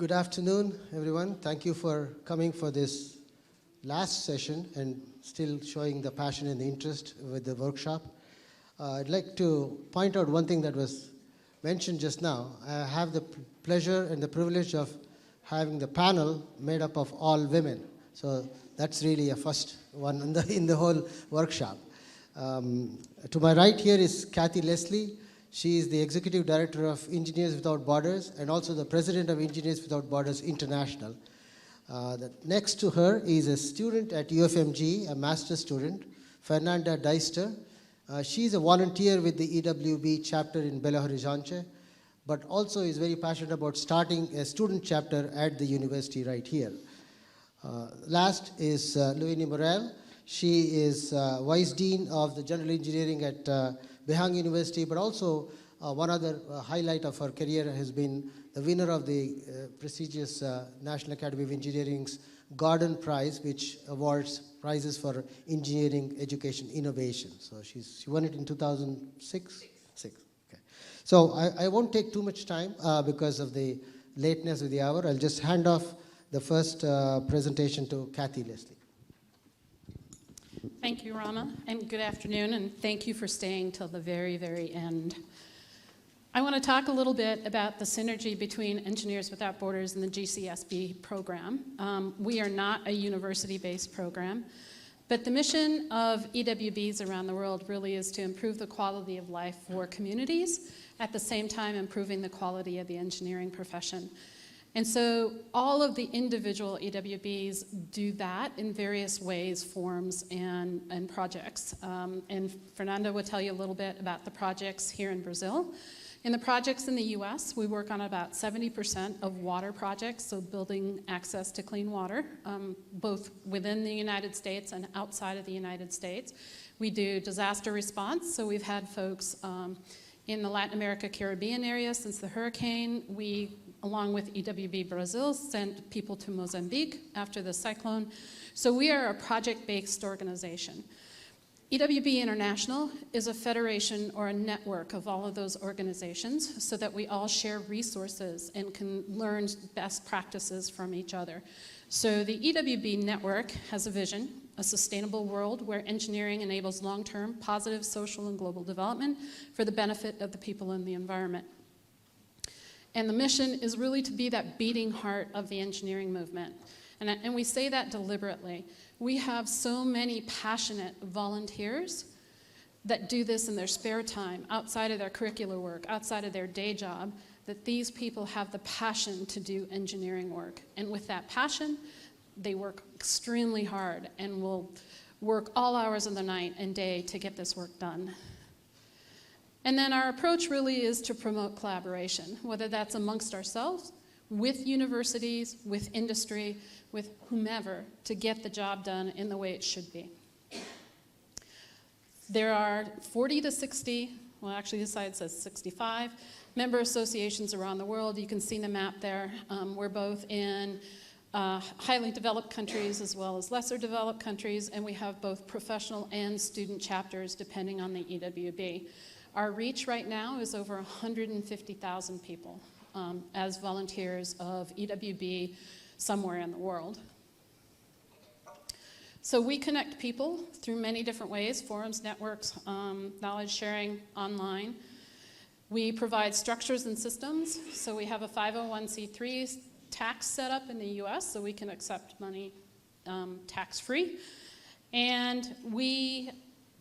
Good afternoon, everyone. Thank you for coming for this last session and still showing the passion and the interest with the workshop. I'd like to point out one thing that was mentioned just now. I have the pleasure and the privilege of having the panel made up of all women. So that's really a first one in the whole workshop. To my right here is Cathy Leslie. She is the Executive Director of Engineers Without Borders and also the President of Engineers Without Borders International. Next to her is a student at UFMG, a master's student, Fernanda Deister. She's a volunteer with the EWB chapter in Belo, Horizonte, but also is very passionate about starting a student chapter at the university right here. Last is Luini Morel. She is Vice Dean of the General Engineering at Behang University, but also one other highlight of her career has been the winner of the prestigious National Academy of Engineering's Gordon Prize, which awards prizes for engineering education innovation. So she won it in 2006? Okay. So I won't take too much time because of the lateness of the hour. I'll just hand off the first presentation to Cathy Leslie. Thank you, Rama, and good afternoon, and thank you for staying till the very, very end. I want to talk a little bit about the synergy between Engineers Without Borders and the GCSB program. We are not a university-based program, but the mission of EWBs around the world really is to improve the quality of life for communities, at the same time improving the quality of the engineering profession. And so all of the individual EWBs do that in various ways, forms, and projects. And Fernanda will tell you a little bit about the projects here in Brazil. In the projects in the US, we work on about 70% of water projects, so building access to clean water, both within the United States and outside of the United States. We do disaster response, so we've had folks in the Latin America, Caribbean area since the hurricane. We, along with EWB Brazil, sent people to Mozambique after the cyclone. So we are a project-based organization. EWB International is a federation or a network of all of those organizations so that we all share resources and can learn best practices from each other. So the EWB network has a vision, a sustainable world where engineering enables long-term positive social and global development for the benefit of the people and the environment. And the mission is really to be that beating heart of the engineering movement. And we say that deliberately. We have so many passionate volunteers that do this in their spare time, outside of their curricular work, outside of their day job, that these people have the passion to do engineering work. And with that passion, they work extremely hard and will work all hours of the night and day to get this work done. And then our approach really is to promote collaboration, whether that's amongst ourselves, with universities, with industry, with whomever, to get the job done in the way it should be. There are 40 to 60, well actually this slide says 65, member associations around the world. You can see the map there. We're both in highly developed countries as well as lesser developed countries, and we have both professional and student chapters depending on the EWB. Our reach right now is over 150,000 people as volunteers of EWB somewhere in the world. So we connect people through many different ways, forums, networks, knowledge sharing online. We provide structures and systems. So we have a 501c3 tax setup in the US, so we can accept money tax-free. And we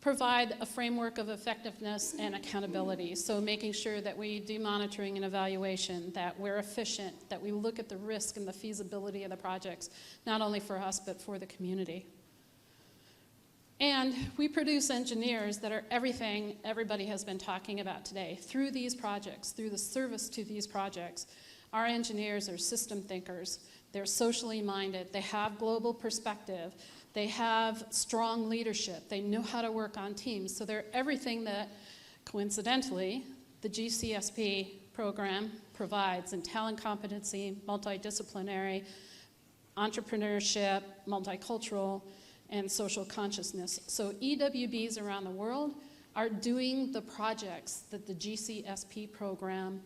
provide a framework of effectiveness and accountability. So making sure that we do monitoring and evaluation, that we're efficient, that we look at the risk and the feasibility of the projects, not only for us, but for the community. And we produce engineers that are everything everybody has been talking about today. Through these projects, through the service to these projects, our engineers are system thinkers. They're socially minded. They have global perspective. They have strong leadership. They know how to work on teams. So they're everything that, coincidentally, the GCSP program provides in talent competency, multidisciplinary, entrepreneurship, multicultural, and social consciousness. So EWBs around the world are doing the projects that the GCSP program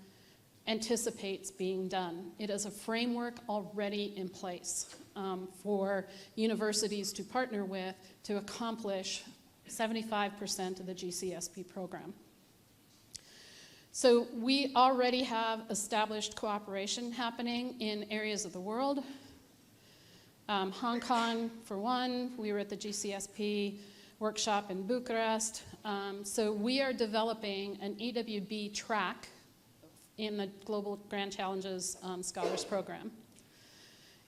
anticipates being done. It is a framework already in place for universities to partner with to accomplish 75% of the GCSP program. So we already have established cooperation happening in areas of the world. Hong Kong, for one, we were at the GCSP workshop in Bucharest. So we are developing an EWB track in the Global Grand Challenges Scholars Program.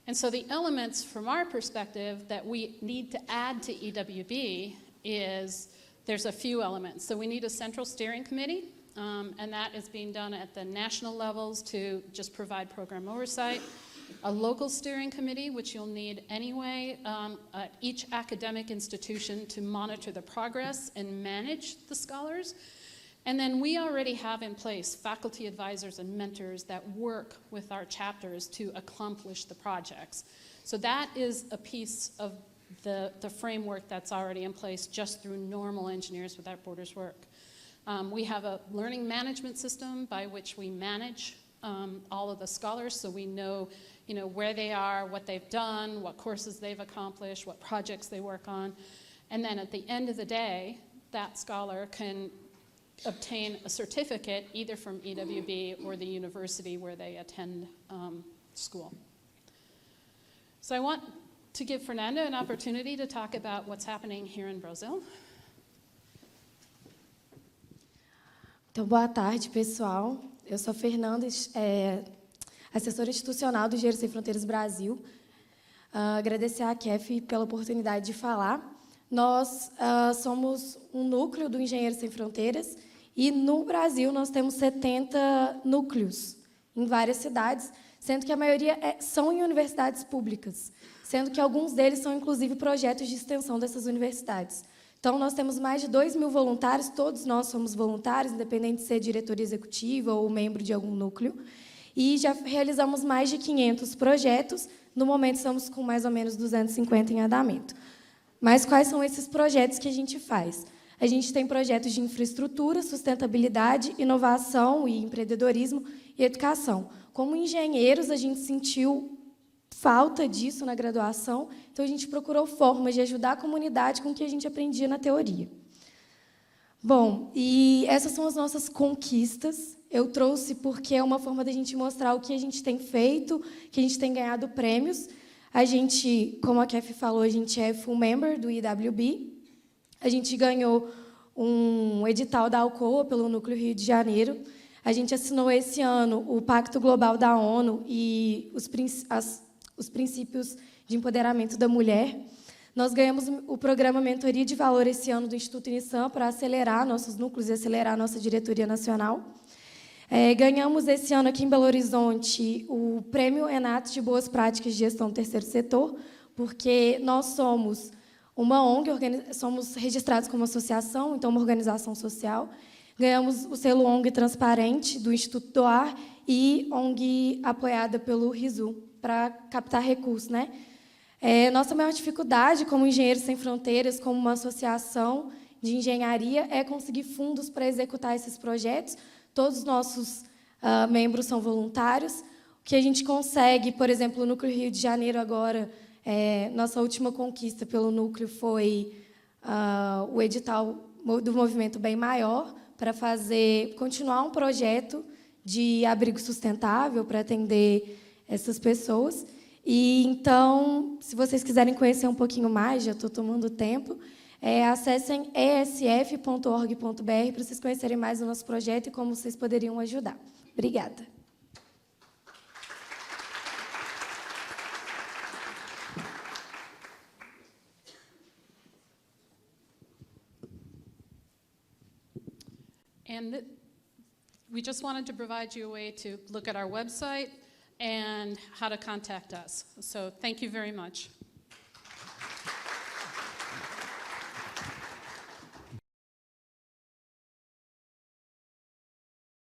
And so the elements from our perspective that we need to add to EWB is there's a few elements. So we need a central steering committee, and that is being done at the national levels to just provide program oversight. A local steering committee, which you'll need anyway, at each academic institution to monitor the progress and manage the scholars. And then we already have in place faculty advisors and mentors that work with our chapters to accomplish the projects. So that is a piece of the framework that's already in place just through normal Engineers Without Borders work. We have a learning management system by which we manage all of the scholars, so we know, where they are, what they've done, what courses they've accomplished, what projects they work on. And then at the end of the day, that scholar can obtain a certificate either from EWB or the university where they attend school. So I want to give Fernanda an opportunity to talk about what's happening here in Brazil. Então, boa tarde, pessoal. Eu sou Fernanda, assessora institucional do Engenheiros Sem Fronteiras Brasil. Agradecer à Cathy pela oportunidade de falar. Nós somos um núcleo do Engenheiros Sem Fronteiras e, no Brasil, nós temos 70 núcleos em várias cidades, sendo que a maioria são em universidades públicas, sendo que alguns deles são, inclusive, projetos de extensão dessas universidades. Então, nós temos mais de 2.000 voluntários, todos nós somos voluntários, independente de ser diretora-executiva ou membro de algum núcleo, e já realizamos mais de 500 projetos. No momento, estamos com mais ou menos 250 em andamento. Mas quais são esses projetos que a gente faz? A gente tem projetos de infraestrutura, sustentabilidade, inovação e empreendedorismo e educação. Como engenheiros, a gente sentiu falta disso na graduação, então a gente procurou formas de ajudar a comunidade com o que a gente aprendia na teoria. Bom, e essas são as nossas conquistas. Eu trouxe porque é uma forma da gente mostrar o que a gente tem feito, que a gente tem ganhado prêmios. A gente, como a Cathy falou, a gente é full member do EWB. A gente ganhou um edital da Alcoa pelo Núcleo Rio de Janeiro. A gente assinou esse ano o Pacto Global da ONU e os princípios de empoderamento da mulher. Nós ganhamos o programa Mentoria de Valor esse ano do Instituto Unisam para acelerar nossos núcleos e acelerar a nossa diretoria nacional. Ganhamos esse ano aqui em Belo Horizonte o Prêmio Enato de Boas Práticas de Gestão do Terceiro Setor, porque nós somos uma ONG, somos registrados como associação, então uma organização social. Ganhamos o selo ONG Transparente do Instituto Doar e ONG apoiada pelo RISU, para captar recursos, né? Nossa maior dificuldade como Engenheiros Sem Fronteiras, como uma associação de engenharia, é conseguir fundos para executar esses projetos. Todos os nossos membros são voluntários. O que a gente consegue, por exemplo, no Núcleo Rio de Janeiro agora, nossa última conquista pelo núcleo foi o edital do Movimento Bem Maior para continuar um projeto de abrigo sustentável para atender essas pessoas. E, então, se vocês quiserem conhecer um pouquinho mais, já estou tomando tempo, acessem esf.org.br para vocês conhecerem mais o nosso projeto e como vocês poderiam ajudar. Obrigada. And we just wanted to provide you a way to look at our website and how to contact us. So thank you very much.